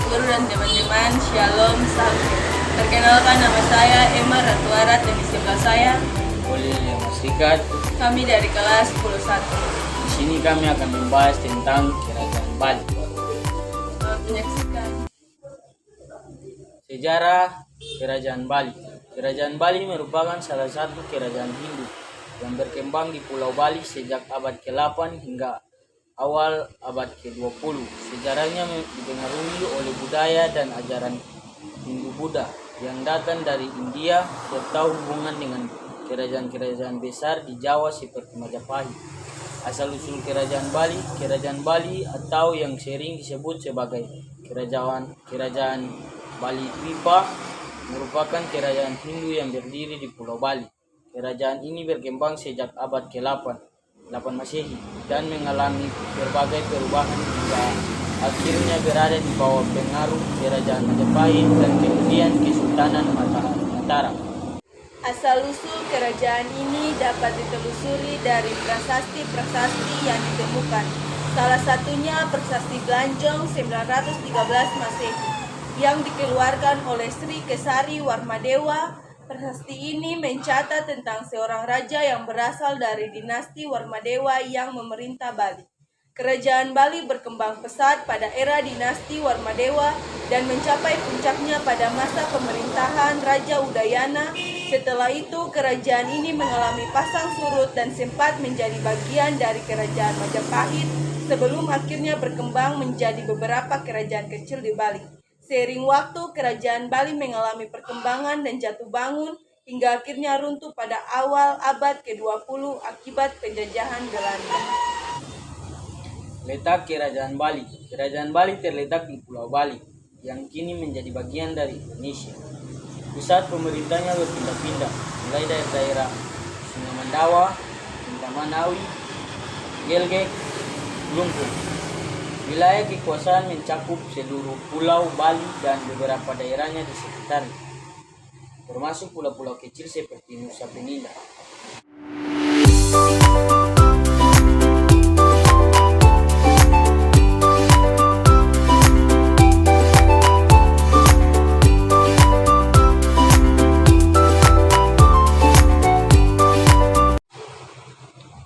guru dan teman-teman, Shalom, salam. Perkenalkan, nama saya Emma Ratuarat dan di sebelah saya Boleh memastikan kami dari kelas 11. di sini kami akan membahas tentang Kerajaan Bali. Selamat menyaksikan. Sejarah Kerajaan Bali. Kerajaan Bali merupakan salah satu kerajaan Hindu yang berkembang di Pulau Bali sejak abad ke-8 hingga awal abad ke-20. Sejarahnya dipengaruhi oleh budaya dan ajaran Hindu-Buddha yang datang dari India serta hubungan dengan kerajaan-kerajaan besar di Jawa seperti Majapahit. Asal-usul Kerajaan Bali atau yang sering disebut sebagai Kerajaan Bali Dwipa merupakan kerajaan Hindu yang berdiri di Pulau Bali. Kerajaan ini berkembang sejak abad ke-8 Masehi dan mengalami berbagai perubahan hingga akhirnya berada di bawah pengaruh Kerajaan Majapahit dan kemudian Kesultanan Mataram. Asal-usul kerajaan ini dapat ditelusuri dari prasasti-prasasti yang ditemukan. Salah satunya Prasasti Glanjong 913 Masehi yang dikeluarkan oleh Sri Kesari Warmadewa. Prasasti ini mencatat tentang seorang raja yang berasal dari dinasti Warmadewa yang memerintah Bali. Kerajaan Bali berkembang pesat pada era dinasti Warmadewa dan mencapai puncaknya pada masa pemerintahan Raja Udayana. Setelah itu, kerajaan ini mengalami pasang surut dan sempat menjadi bagian dari Kerajaan Majapahit sebelum akhirnya berkembang menjadi beberapa kerajaan kecil di Bali. Seiring waktu, kerajaan Bali mengalami perkembangan dan jatuh bangun hingga akhirnya runtuh pada awal abad ke-20 akibat penjajahan Belanda. Letak Kerajaan Bali. Kerajaan Bali terletak di Pulau Bali yang kini menjadi bagian dari Indonesia. Pusat pemerintahnya berpindah-pindah, mulai dari daerah Sungai Mandawa, Indramayu, Gelgek, Lumpur. Wilayah kekuasaan mencakup seluruh Pulau Bali dan beberapa daerahnya di sekitarnya, termasuk pulau-pulau kecil seperti Nusa Penida.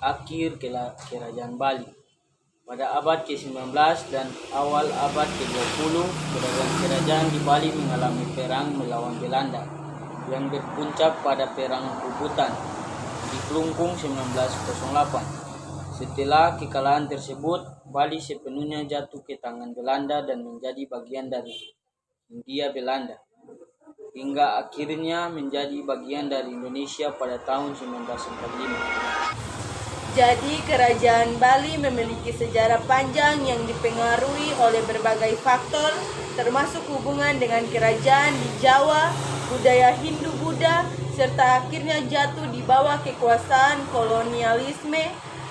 Akhir Kerajaan Bali. Pada abad ke-19 dan awal abad ke-20, kerajaan di Bali mengalami perang melawan Belanda yang berpuncak pada Perang Puputan di Klungkung 1908. Setelah kekalahan tersebut, Bali sepenuhnya jatuh ke tangan Belanda dan menjadi bagian dari Hindia Belanda, hingga akhirnya menjadi bagian dari Indonesia pada tahun 1945. Jadi, kerajaan Bali memiliki sejarah panjang yang dipengaruhi oleh berbagai faktor, termasuk hubungan dengan kerajaan di Jawa, budaya Hindu-Buddha, serta akhirnya jatuh di bawah kekuasaan kolonialisme.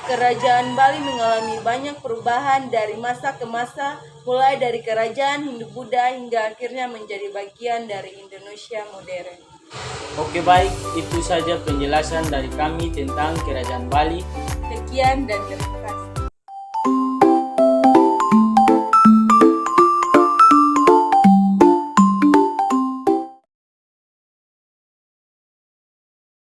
Kerajaan Bali mengalami banyak perubahan dari masa ke masa, mulai dari kerajaan Hindu-Buddha hingga akhirnya menjadi bagian dari Indonesia modern. Oke, baik, itu saja penjelasan dari kami tentang Kerajaan Bali. Sekian dan terima kasih.